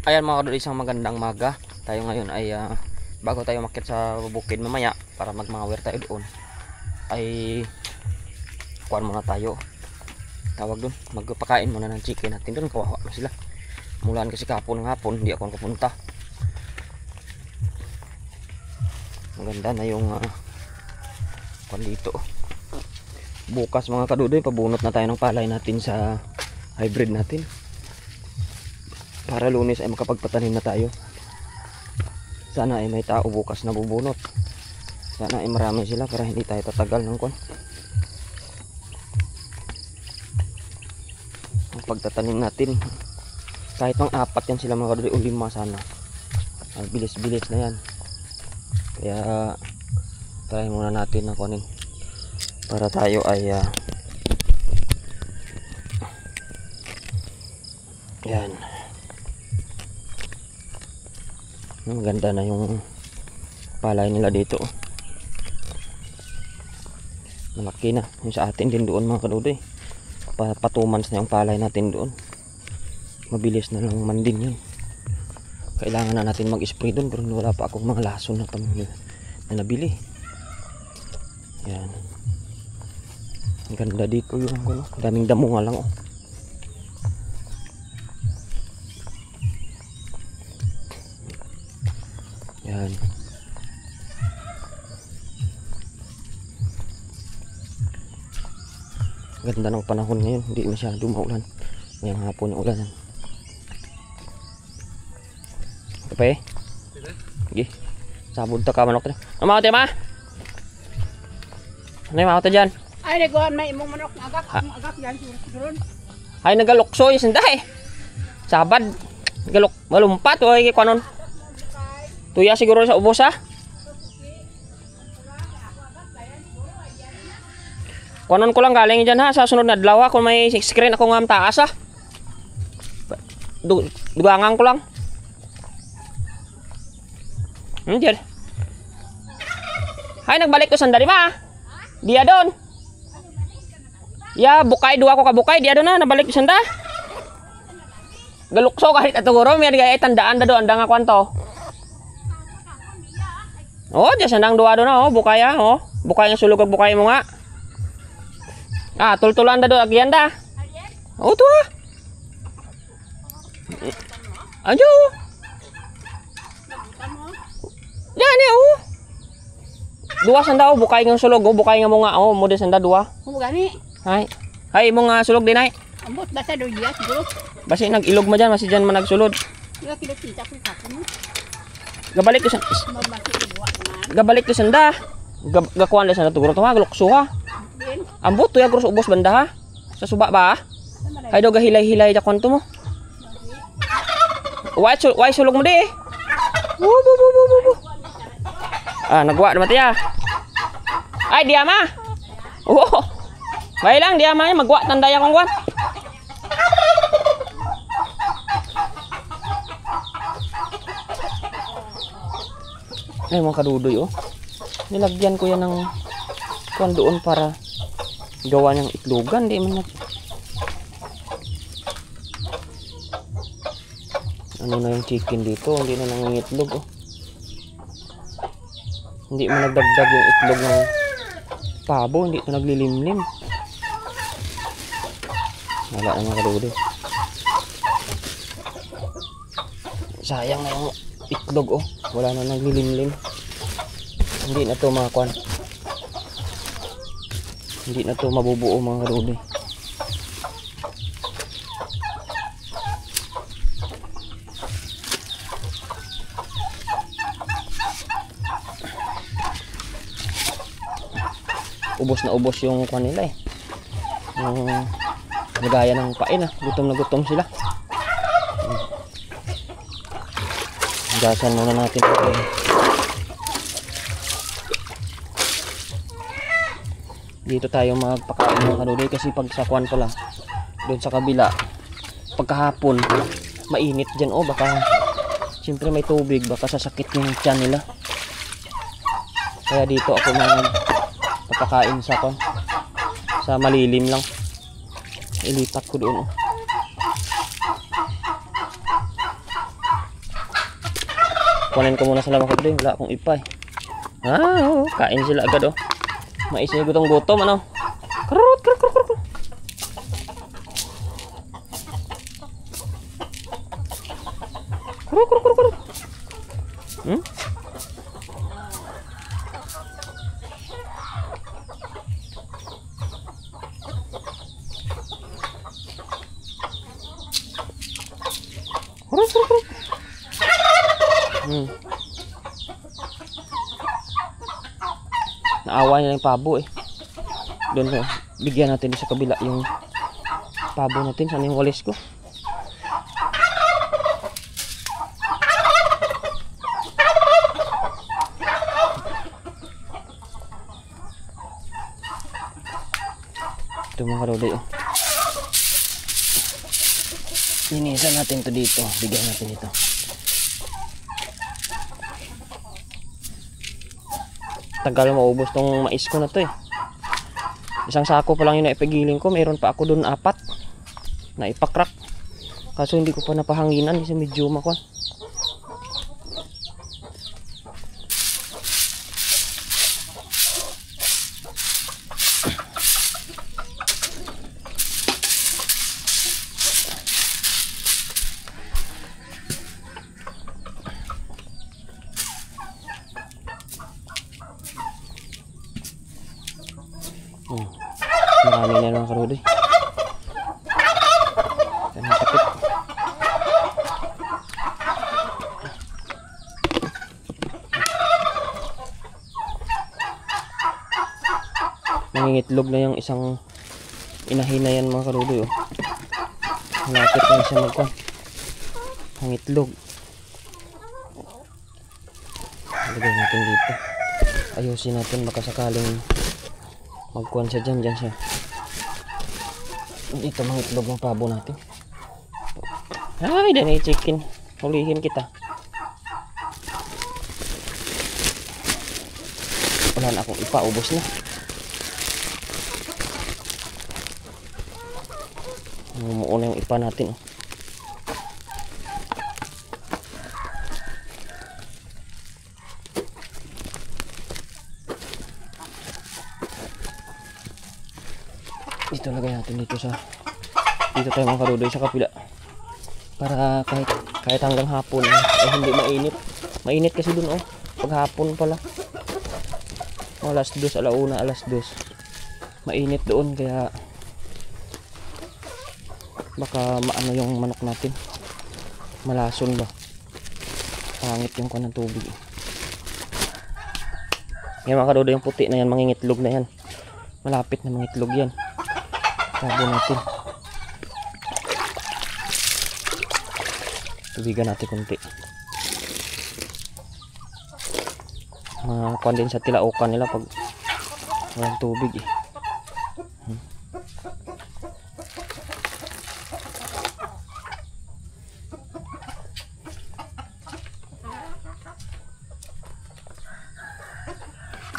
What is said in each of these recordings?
Ayan mga kadol, isang magandang maga. Tayo ngayon ay bago tayo makyat sa bukid mamaya para magmangawir tayo doon, ay kuhan muna tayo. Tawag doon, magpakain muna ng chicken natin doon. Kawawa na sila. Mulaan kasi kahapon ng hapon, hindi ako nakapunta. Maganda na yung kuhan dito. Bukas mga kadudoy, pabunot na tayo ng palay natin sa hybrid natin. Para Lunes ay makapagpatanim na tayo. Sana ay may tao bukas na bubunot. Sana ay marami sila para hindi tayo tatagal ng kon. Ang pagtatanim natin, kahit pang 4 yan sila mga kadudoy o 5 sana, ay bilis-bilis na yan. Kaya try muna natin na kunin para tayo ay yan. Maganda na yung palay nila dito. Malaki na. Yung sa atin din doon mga kadudoy, 2 months na yung palay natin doon. Mabilis na lang man din yun. Kailangan na natin mag-spray doon, pero wala pa akong mga lason na nabili. Yan. Ang ganda dito yung ano, daming damo nga lang oh. Yan. Ganda ng panahon ngayon, hindi masyado maulan. Ngayong hapon yung ulan. Apa eh? Sige. Sabod ta ka manok. Ano mga tema? Ano yung mga dyan? Ay, nagawa may imong manok. Agak yan. Ay, nagalukso yung sinday. Sabad. Nagaluk. Malumpat. O, ay, kanon. Tuya siguro sa ubos ha. Kanon ko lang galing dyan ha. Sa sunod na adlaw ha. Kung may screen ako nga taas ha. Dugangan ko lang. Diyan. Ay, nagbalik ko sandali ma. Dia doon. Ya, bukay 2 ko ka bukay. Dia doon na. Nabalik ko sanda. Galukso kahit atuguro. May gaya tandaan na doon. Andang ako to. Oh, diyan sandang 2 doon na. Oh, bukay ha. Oh, bukay ng sulog. Bukay mo nga. Ah, tultulan na doon. Agyan da. Oh, to ha. Ayo. Yan eh, oh. 2 sanda, oh. Bukay ng sulog, oh. Bukay nga mo nga, oh. Mo din sanda 2. Kung gani. Hay. Hay, mo nga sulog din, ay. Ambot, basta doon diya, siguro. Basi nag-ilog mo dyan, basi dyan man nagsulod. Diba, kinakita ko kakon mo. Gabalik ko sanda. Mabaki ko buwa naman. Gabalik ko sanda. Gakuan din sanda, tuguro. Tama, galukso ha. Ambot, tuya gros ubos banda ha. Sa suba ba ha. Hay daw gahilay-hilay dyan konto mo. Why sulog mo di eh. Ah, nagwa naman tiya. Ay, diya ma. Oo. May lang, diya ma. Magwa, tandaya kong kwan. Ay, mga kadudoy, oh. Nilagyan ko yan ng kwan doon para gawa ng itlogan. Di man ano na yung chicken dito. Hindi na nangingitlog, oh. Hindi mo nagdagdag yung itlog ng pabo, hindi ito naglilimlim. Wala na mga kadudoy. Sayang na yung itlog, oh. Wala na naglilimlim. Hindi na to mga kwan. Hindi na to mabubuo mga kadudoy. Ubos na ubos yung kwan nila eh. Yung nagaya ng pain ah. Gutom na gutom sila. Gasan muna natin. Dito tayo magpakain mga kadudoy kasi pag sa kwan pa lang doon sa kabila pagkahapon mainit dyan oh. Baka siyempre may tubig, baka sasakit yung tiyan nila. Kaya dito ako papakain sa malilim lang. Ilipat ko doon. Kunin ko muna sila mga kadudoy. Wala akong ipa eh. Oo, kain sila agad oh. Mais na gutong gutom ano. Krut krut krut krut. Krut krut krut krut. Krut krut krut. Naawa niya yung pabo eh. Doon ko, bigyan natin sa kabila yung pabo natin. Saan yung walis ko? Ito mga karoday oh. Linisan natin to dito. Bigyan natin ito. Tagal maubos tong mais ko na to eh. Isang sako pa lang yung naipigiling ko. Mayroon pa ako doon 4 na ipakrak. Kaso hindi ko pa napahanginan kasi medyo makwan. Marami na lang karoday. Tanong takip. Nangingitlog na yung isang inahin na yan mga karoday oh. Malapit na siya magkuhan. Nangitlog. Lagay natin dito. Ayusin natin baka sakaling magkuhan siya dyan siya. Dito mga itlog ng pabo natin. Ay, dyan ay chicken. Hulihin kita. Wala na akong ipa, ubos na. Umuuna yung ipa natin. Dito lagay natin dito tayo mga karoday sa kapila para kahit hanggang hapon eh hindi mainit kasi dun oh pag hapon pala alas 2 alauna alas 2 mainit doon kaya baka maano yung manok natin malason ba pangit yung kanang tubig yan mga karoday yung puti na yan mangingitlog na yan malapit na mangitlog yan pabo natin. Tubigan natin konti. Makuha din sa tilaukan nila pag walang tubig eh.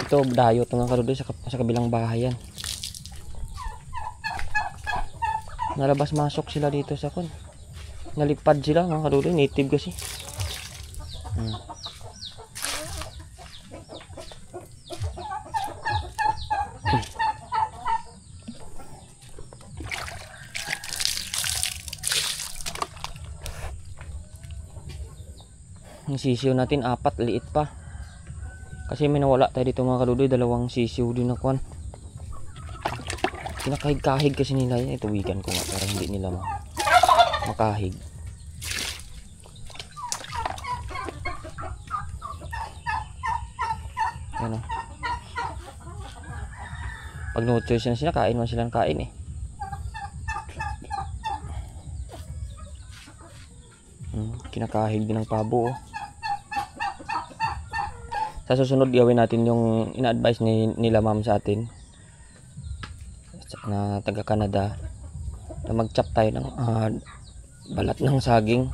Ito dayo ito nga karoday sa kabilang bahay yan. Nalabas masok sila dito sa kon. Nalipad sila mga kaduloy, native kasi. Ang sisiw natin 4, liit pa. Kasi may nawala tayo dito mga kaduloy, 2 sisiw din na kon. Kinakahig-kahig kasi nila yan. Ito wigan ko nga para hindi nila makahig. Yan o. Pag no choice na sila, kain man silang kain eh. Kinakahig din ng pabo oh. Sa susunod gawin natin yung ina-advise nila ma'am sa atin na taga Canada na mag-chop tayo ng balat ng saging.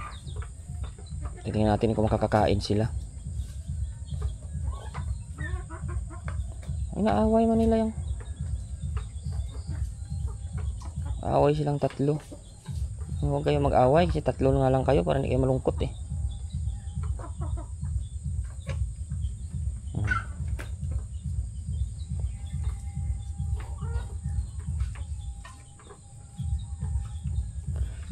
Tingnan natin kung makakakain sila. Ay, naaway man nila yung away silang 3. Huwag kayo mag-away kasi 3 nga lang kayo para hindi kayo malungkot eh.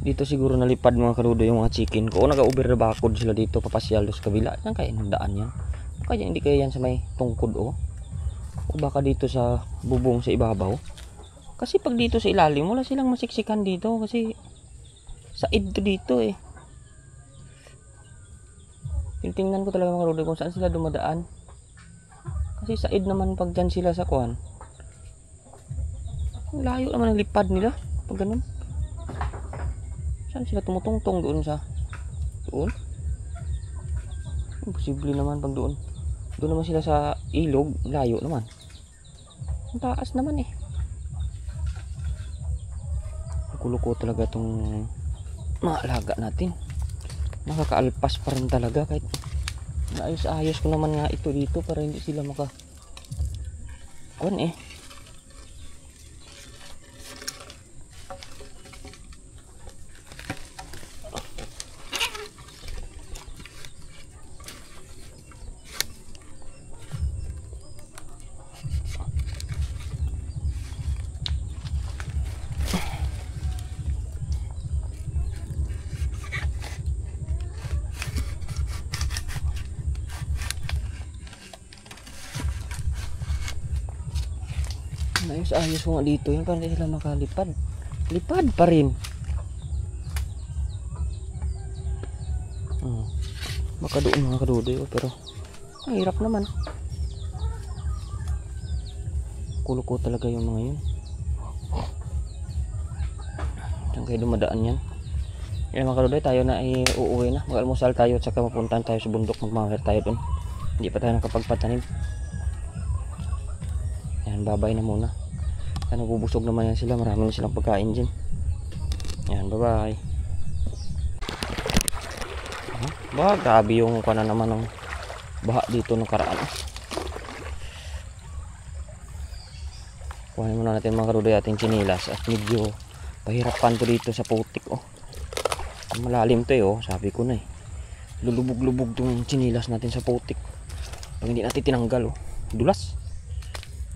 Dito siguro nalipad mga karudo yung mga chicken ko. O nag-over na bakod sila dito, papasyal sa kabila. Yan kaya nagdaan yan. Kaya hindi kaya yan sa may tungkod o. O baka dito sa bubong sa ibabaw. Kasi pag dito sa ilalim, wala silang masiksikan dito. Kasi said to dito eh. Tingnan ko talaga mga karudo kung saan sila dumadaan. Kasi said naman pag dyan sila sa kuwan. Layo naman ang lipad nila. Pag ganun. Saan sila tumutungtong doon sa doon? Imposible naman pag doon. Doon naman sila sa ilog. Layo naman. Ang taas naman eh. Kulo-ko talaga itong mga alaga natin. Nakakaalpas pa rin talaga kahit naayos-ayos ko naman nga ito dito para hindi sila maka kuwan eh. Ayos ko nga dito yun para hindi sila makalipad. Lipad pa rin. Baka doon mga kadudoy pero mahirap naman. Kulo ko talaga yung mga yun. Diyan kayo dumadaan yan. Yan mga kadudoy, tayo na ay uuwi na. Mag-almusal tayo at saka mapuntahan tayo sa bundok. Magmamahir tayo doon. Hindi pa tayo nakapagpatanim. Yan, babay na muna. Kaya nabubusog naman yan sila. Marami na silang pagkain dyan. Yan, bye bye. Bah, grabe yung kana naman ng baha dito ng karaan. Kuhanin muna natin mga karudoy ating chinilas. At medyo pahirapan to dito sa putik. Oh. Malalim to eh. Oh. Sabi ko na eh. Lulubog-lubog tong chinilas natin sa putik. Pag hindi natin tinanggal. Oh. Dulas.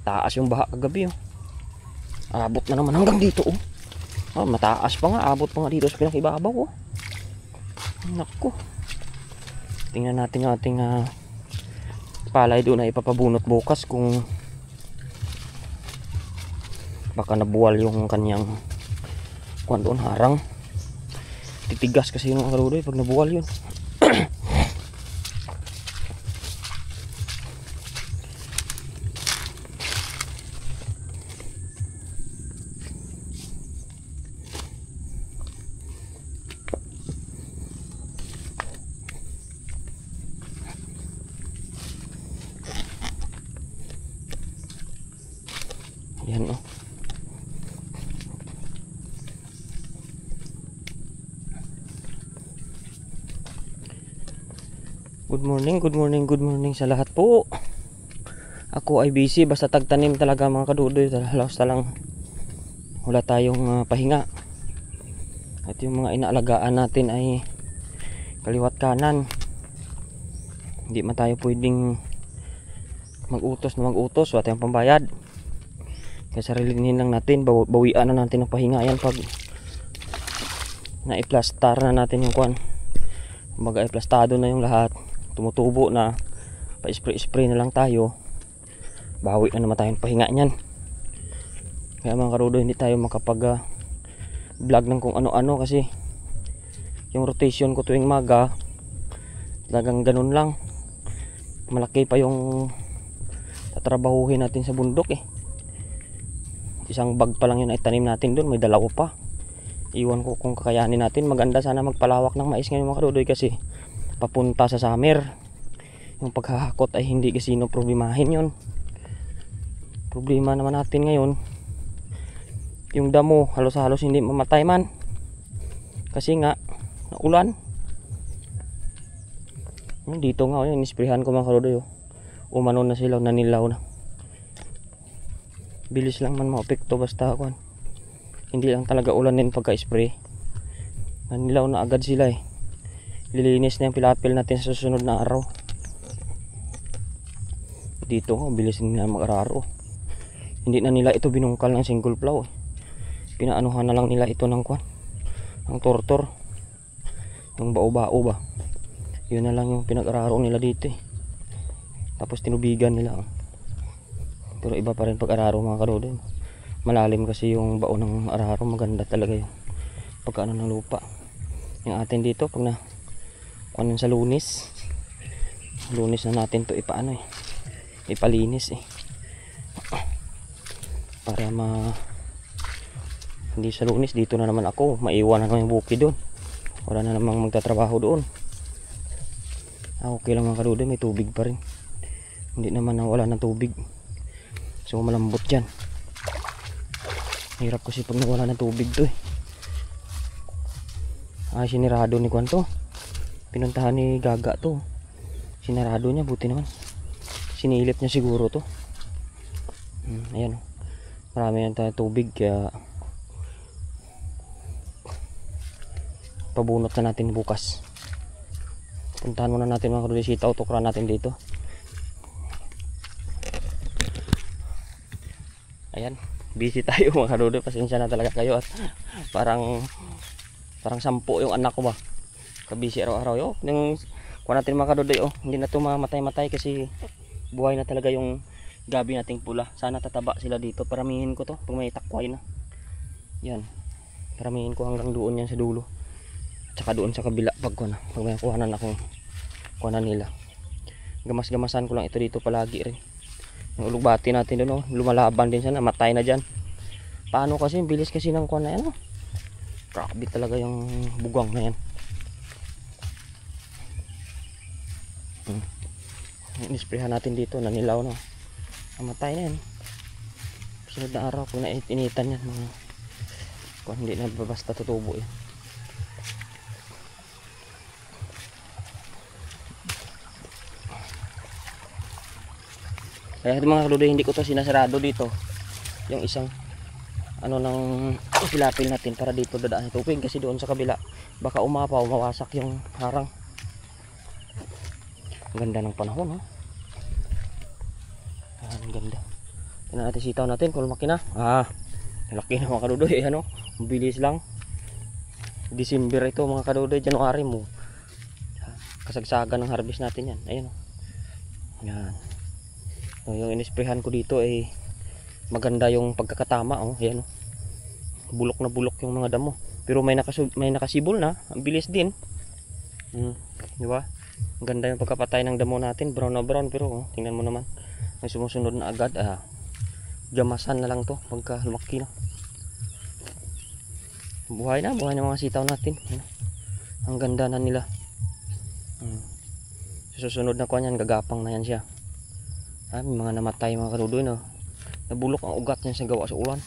Taas yung baha kagabi. Oh. Abot na naman hanggang dito oh. Mataas pa nga, abot pa nga dito sa pinakababaw oh. Naku. Tingnan natin yung ating palay doon na ipapabunot bukas kung baka nabuwal yung kanyang kuwan doon, harang. Titigas kasi yung mga karudoy pag nabuwal yun. Yan oh. Good morning sa lahat po. Ako ay busy basta tagtanim talaga mga kadudoy. Halos talang wala tayong pahinga. At yung mga inaalagaan natin ay kaliwat kanan. Hindi man tayo pwedeng mag-utos. Wala tayong pambayad. Kaya sarilinin lang natin, bawian na natin ang pahinga yan pag naiplastar na natin yung kwan. Kumbaga iplastado na yung lahat, tumutubo na, pa-spray na lang tayo, bawi na naman tayong pahinga nyan. Kaya mga karudo, hindi tayo makapag vlog ng kung ano-ano kasi yung rotation ko tuwing maga talagang ganun lang. Malaki pa yung tatrabahuhin natin sa bundok eh. Isang bag pa lang yun ay tanim natin doon, may dalawa pa. Iwan ko kung kakayanin natin. Maganda sana magpalawak ng mais ngayon mga kadudoy kasi papunta sa summer. Yung paghahakot ay hindi kasi problemahin yun. Problema naman natin ngayon yung damo, halos hindi mamatay man kasi nga naulan. Dito nga yun, inisprehan ko mga kadudoy. Umano na sila, nanilaw na. Bilis lang man maapekto basta ako. Hindi lang talaga ulan din pagka-spray. Nanilaw na agad sila eh. Lilinis na yung pilapil natin sa susunod na araw. Dito ko, bilis nila mag-araro. Hindi na nila ito binungkal ng single plow eh. Pinaanuhan na lang nila ito ng kwan. ang tortor, yung bao-bao ba, yun na lang yung pinag-araro nila dito eh. Tapos tinubigan nila pero iba pa rin pag araro mga kadudoy. Malalim kasi yung bao ng araro, maganda talaga yung pagkaano ng lupa. Yung atin dito pag na kunin sa lunis na natin to ipaano eh, ipalinis eh, para hindi sa lunis. Dito na naman ako, maiwan na naman yung buki doon, wala na namang magtatrabaho doon. Okay lang mga kadudoy, may tubig pa rin, hindi naman nawala ng tubig, so malambot dyan. Hirap kasi pag nawala ng tubig to eh. Sinirado ni Kwanto, pinuntahan ni Gaga to, sinarado niya, buti naman sinilip niya siguro to. Ayan, marami na tayo tubig, kaya pabunot na natin bukas. Puntahan muna natin mga kadudoy, sitaw tukran natin dito. Ayan, busy tayo mga kadudoy, pasensya na talaga kayo at parang sampo yung anak ko ba, kabisi araw-araw yo. Yung kuha natin mga kadudoy, hindi na to mamatay-matay kasi buhay na talaga yung gabi nating pula. Sana tataba sila dito, paramihin ko to pag may takway na yan, paramihin ko hanggang doon yan sa dulo, tsaka doon sa kabila pag may kuhanan akong kuhanan nila. Gamas-gamasan ko lang ito dito palagi rin. Yung ulugbati natin doon, lumalaban din siya, namatay na dyan. Paano kasi, bilis kasi ng kuha na yan. Grabe talaga yung bugwang na yan. Inisprehan natin dito, nanilaw na. Namatay na yan. Sunod na araw, kung nainitan yan, kung hindi na basta tutubo yan. Kaya mga kadudoy, hindi ko to sinasarado dito yung isang ng pilapil natin para dito dadaan yung tubig, kasi doon sa kabila baka umapaw, mawasak yung harang. Ang ganda ng panahon, ang ganda. Tingnan natin sitaw natin kung lumaki na. Laki na mga kadudoy, mabilis lang. December ito mga kadudoy, January mo kasagsagan ng harvest natin yan. Ayun yan. Yung inisprehan ko dito ay maganda yung pagkakatama. Ayan, bulok na bulok yung mga damo, pero may nakasibol na, ang bilis din. Di ba? Ang ganda yung pagkapatay ng damo natin, brown na brown, pero tingnan mo naman may sumusunod na agad. Gamasan na lang to pagka lumaki na. Buhay na mga sitaw natin. Ang ganda na nila. Susunod na kuha yan, gagapang na yan siya. May mga namatay mga kadudoy na nabulok ang ugat niya sa gawa sa ulan.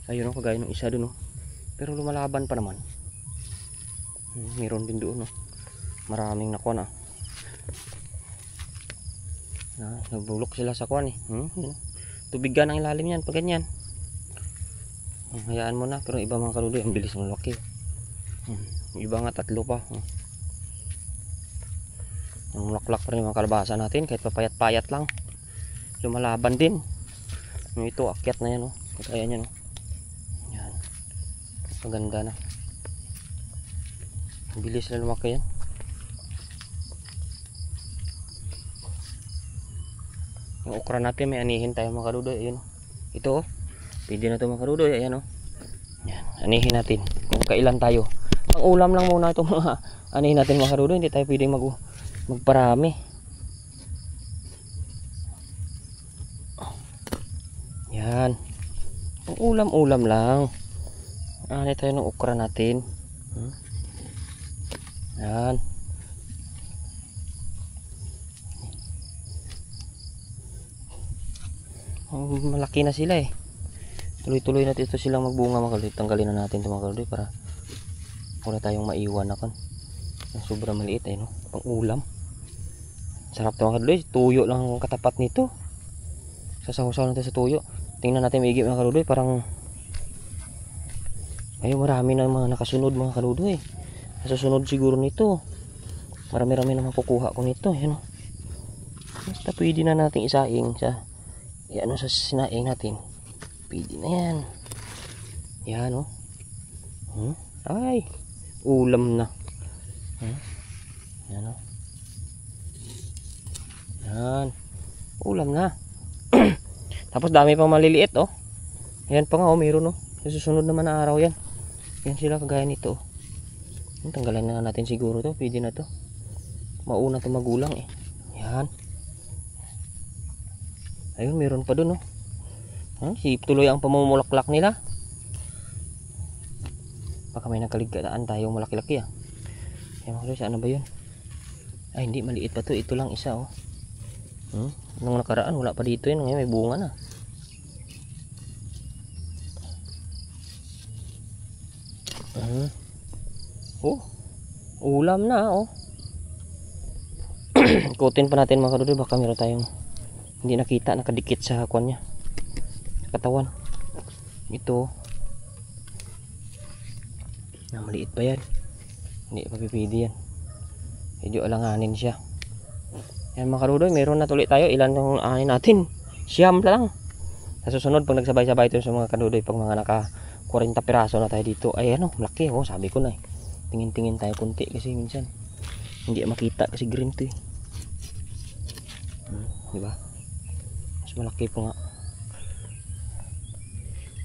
Ayun kagaya ng isa doon pero lumalaban pa naman. Meron din doon maraming nakuha na. Nabulok sila sa kuwan tubigan ang ilalim yan pag ganyan. Hayaan mo na, pero iba mga kadudoy ang bilis ng laki. Iba nga 3 pa. Ang laklak pa rin mga kalabasa natin kahit papayat-payat lang, lumalaban din. Ito akyat na yan kagaya niyan yan, maganda na, bilis na lumaki yan. Yung okra natin may anihin tayo mga kadudoy. Ayun ito pwede na ito mga kadudoy. Ayan yan, anihin natin kung kailan tayo. Pang ulam lang muna itong mga anihin natin mga kadudoy, hindi tayo pwedeng magparami. Yan, ulam-ulam lang. Ano tayo ng okra natin. Yan. Malaki na sila tuloy-tuloy natin ito silang magbunga mga kadudoy. Tanggalin na natin ito mga kadudoy para wala tayong maiwan na sobrang maliit pang ulam. Sarap ito mga kadudoy, tuyo lang ang katapat nito. Sasaw-saw natin sa tuyo. Tingnan natin maigi mga kadudoy, parang ayun, marami na mga nakasunod mga kadudoy. Nasusunod siguro nito, marami-rami na makukuha ko nito. Basta pwede na natin isaing sa sa sinaing natin, pwede na yan. Yan Ay, ulam na. Yan o. Yan. Ulam na. Tapos dami pang maliliit oh. Yan pa nga oh, meron oh. Sa susunod naman na araw yan. Yan sila kagaya nito oh. Tanggalan na natin siguro to. Pwede na to. Mauna to magulang eh. Yan. Ayun, meron pa dun oh. Tuloy ang pamumulaklak nila. Baka may nakaligtaan tayong malaki-laki ah. Yan mga kadudoy, ano ba yun? Ay hindi, maliit pa to. Ito lang isa oh. Nung nakaraan wala pa dito yun. Ngayon may bunga na. Oh, ulam na oh. Ikutin pa natin mga kadudoy, baka meron tayong hindi nakita, nakadikit sa kwan niya, sa katawan. Ito na maliit pa yan, hindi pa pipili yan, medyo alanganin siya. Yan mga kadudoy, meron na tuloy tayo. Ilan yung anin natin? Siyam lang. Sa susunod pag nagsabay-sabay ito sa mga kadudoy, pag mga naka 40 piraso na tayo dito, ay ano, malaki oh. Sabi ko na eh, tingin-tingin tayo kunti kasi minsan hindi makita kasi green to eh. Diba? Mas malaki po nga.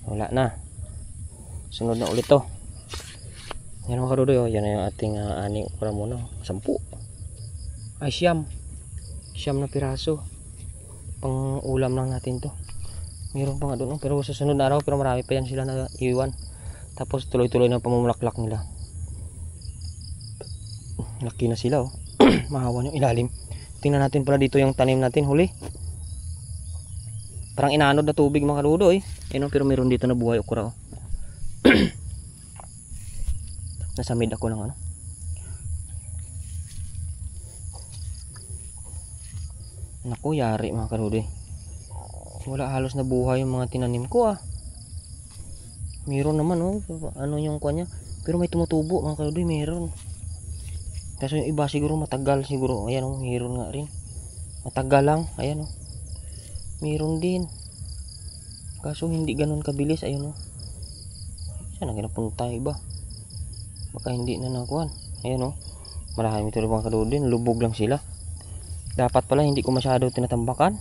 Wala na. Sunod na ulit to. Yan mga kadudoy oh. Yan na yung ating aning ukra muna. 10. Ay siyam. Siyam na piraso. Pang ulam lang natin to. Meron pa nga doon oh. Pero sa sunod na araw, pero marami pa yan sila na iwan. Tapos tuloy-tuloy na pamumulaklak nila. Laki na sila oh. Mahawan yung ilalim. Tingnan natin pala dito yung tanim natin huli. Parang inaanod na tubig mga kadudoy. Ayun, pero meron dito na buhay okra oh. Nasamid ako ng ano. Naku, yari mga kadudoy. Wala halos na buhay yung mga tinanim ko ah. Meron naman oh. Ano yung kuha niya. Pero may tumutubo mga kadudoy, meron. Kaso yung iba siguro matagal siguro. Ayan oh, meron nga rin. Matagal lang. Ayan oh. Meron din. Kaso hindi ganun kabilis. Ayun oh. Saan na ginapunta iba? Baka hindi na nakuhan. Ayan oh. Marami ito mga kadudoy. Lubog lang sila. Dapat pala hindi ko masyado tinatambakan.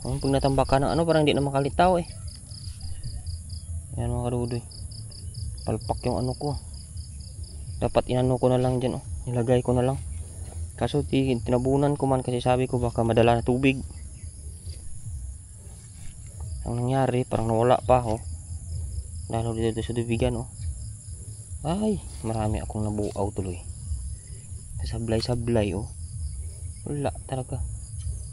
Pag natambakan ng ano, parang hindi na makalitaw eh. Ayan mga kadudoy. Palpak yung ano ko. Dapat inano ko na lang dyan oh. Nilagay ko na lang. Kaso tinabunan ko man kasi sabi ko baka madala na tubig. Ang nangyari parang nawala pa oh. Lalo dito sa tubigan oh. Ay, marami akong nabuaw tuloy. Sablay-sablay oh. Wala talaga.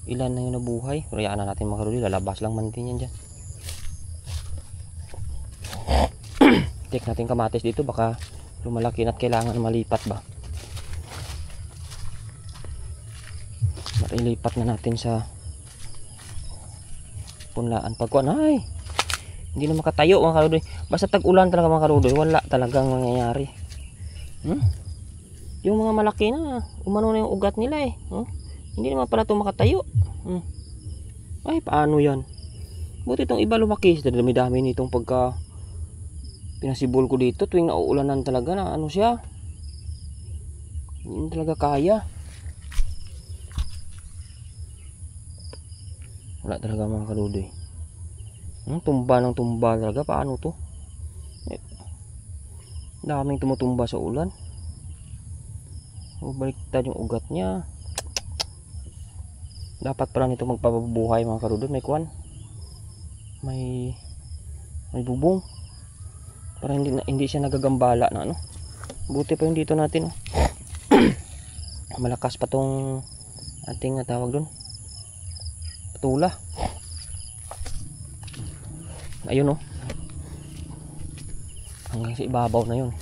Ilan na yung nabuhay. Rayaan na natin mga kadudoy. Lalabas lang man din yan dyan. Check natin kamatis dito. Baka lumalaki at kailangan malipat ba. Marilipat na natin sa punlaan pagkuan. Ay, hindi na makatayo mga kadudoy. Basta tag-ulan talaga mga kadudoy, wala talagang mangyayari. Yung mga malaki na, umano na yung ugat nila eh. Hindi naman pala ito makatayo. Ay, paano yan? Buti itong iba lumaki. Dami-dami nitong pagka pinasibol ko dito. Tuwing nauulanan talaga na ano siya. Hindi talaga kaya. Wala talaga mga kadudoy. Tumba ng tumba talaga. Paano to? Daming tumutumba sa ulan. Baliktad yung ugat niya. Dapat pala nito magpapabuhay mga kadudoy. May kuwan. May bubong. Para hindi siya nagagambala na ano. Buti pa yung dito natin oh. Malakas pa tong ating tawag doon. Patula. Ayun oh. Hanggang sa ibabaw na yun.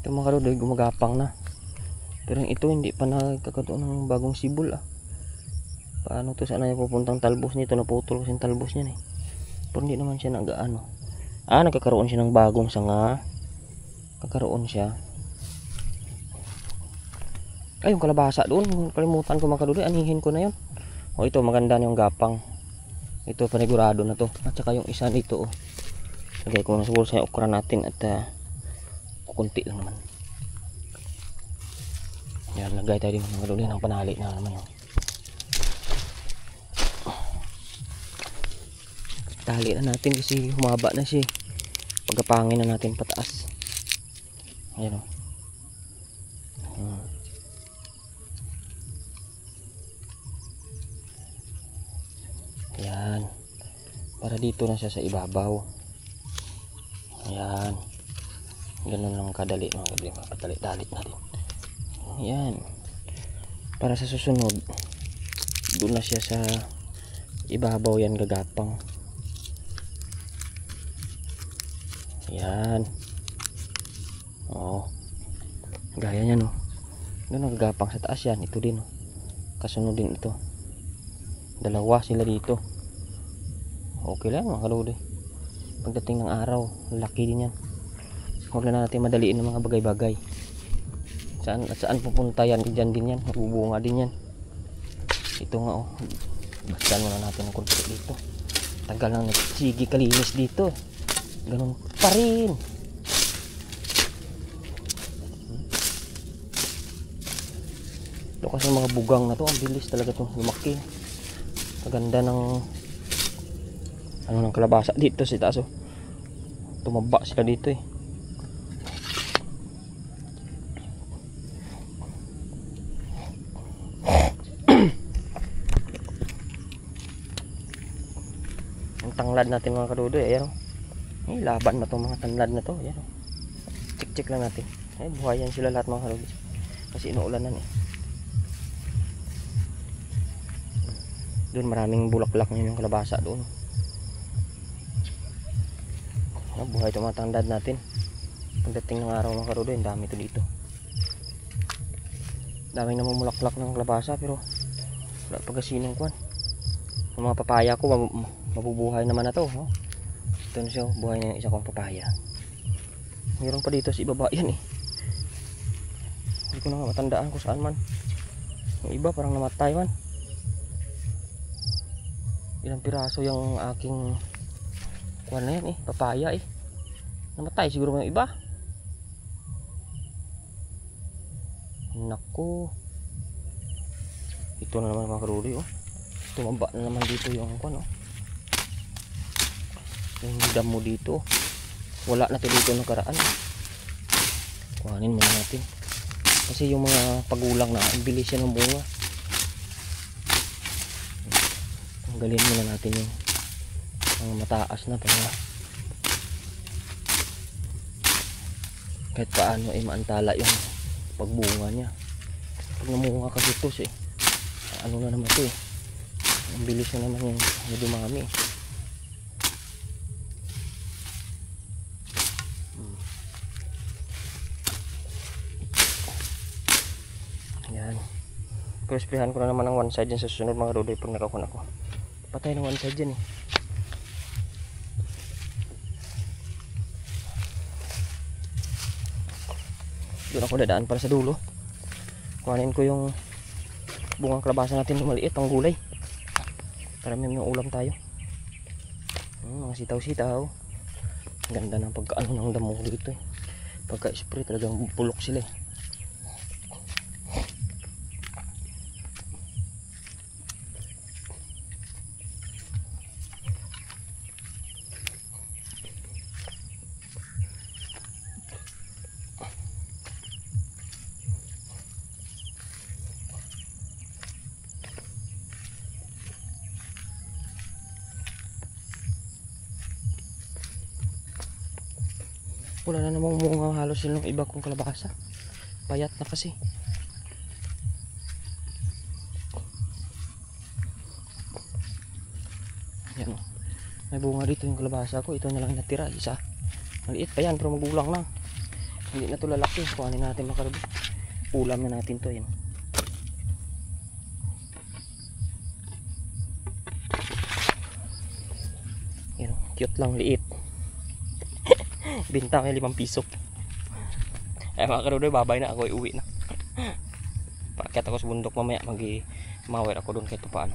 Ito mga kadudoy, gumagapang na. Pero ito hindi pa nagkakaroon ng bagong sibol ah. Paano to, sana yung pupuntang talbos nito? Naputol kasi yung talbos niyan eh. Pero hindi naman siya nagaano. Nagkakaroon siya ng bagong sanga. Kakaroon siya. Ay, yung kalabasa doon. Kalimutan ko mga kadudoy. Anihin ko na yun. O ito, maganda na yung gapang. Ito panigurado na to. At saka yung isa dito, oh. Lagay ko na siguro sa okra natin at kukunti lang naman. Yan, lagay tayo din mga kaduli ng panali na naman yun. Tali na natin kasi humaba na siya. Pagkapangin na natin pataas. Ayan, oh. Ayan. Para dito na siya sa ibabaw. Ayan. Ganun lang kadali mga kadali. Mapatali-dalit natin. Ayan. Para sa susunod, doon na siya sa ibabaw yan gagapang. Ayan. Oo. Gaya niya, no. Doon nagagapang sa taas yan. Ito din, no. Kasunod din ito. Dalawa sila dito. Okay lang mga kaludi. Pagdating ng araw, laki din yan. Huwag na natin madaliin ng mga bagay-bagay. Saan at saan pupunta yan, dyan din yan. Mabubunga din yan. Ito nga, oh. Bastahan muna natin ang konti dito. Tagal nang nagsigi kalinis dito. Ganun pa rin. Ito kasi mga bugang na to, ang bilis talaga to lumaki. Maganda ng ng kalabasa dito sa taas, oh. Tumaba sila dito, eh. Ang tanglad natin mga kadudoy, ayan, oh. Ay, laban na to mga tanglad na to, ayan, oh. Check lang natin. Ay, buhayan sila lahat mga kadudoy kasi inuulanan, eh. Doon maraming bulaklak na yung kalabasa doon. Buhay ito mga tanglad natin. Pagdating ng araw mga karudoy, dami ito dito. Daming namumulaklak ng kalabasa pero wala pagkasinong kwan. Yung mga papaya ko mabubuhay naman na to, oh. Ito na siya, buhay na yung isa kong papaya. Mayroon pa dito sa ibaba yan, eh. Hindi ko na nga matandaan kung saan man. Yung iba parang namatay man. Ilang piraso yung aking kuwan na yan, eh, papaya, eh. Namatay siguro yung iba. Naku. Ito na naman mga karuli, oh. Tumaba na naman dito yung kuwan, oh. Yung damo dito. Wala na to dito nakaraan. Kuhanin muna natin. Kasi yung mga pagulang na, ang bilis yan ng bunga. Tanggalin muna natin yung mga mataas na para kahit paano ay maantala yung pagbunga niya. Pag namunga kasi ito, eh, ano na naman ito, eh. Ang bilis na naman yung dumami. Yan. Crispyhan ko na naman ang one side dyan sa susunod mga rudoy pag nakakuna ko. Patay ng one side dyan, eh. Doon ako dadaan para sa dulo. Kuhanin ko yung bungang kalabasa natin na maliit, ang gulay. Para may ulam tayo. Mga sitaw-sitaw. Ganda ng pagkaano ng damo dito, eh. Pagka-spray talagang pulok sila, eh. Wala na namang bunga halos yung iba kong kalabasa. Payat na kasi. Yan, oh. May bunga dito yung kalabasa ko. Ito na lang natira. Isa. Maliit pa yan pero magulang na. Hindi na ito lalaki. Kuhanin natin makarabit. Ulam na natin to. Yan. Yan, oh. Cute lang, liit. Binta kayo 5 piso. Eh mga karudoy, babay na ako, uwi na. Paakyat ako sa bundok mamaya, mag-mawir ako doon kahit paano.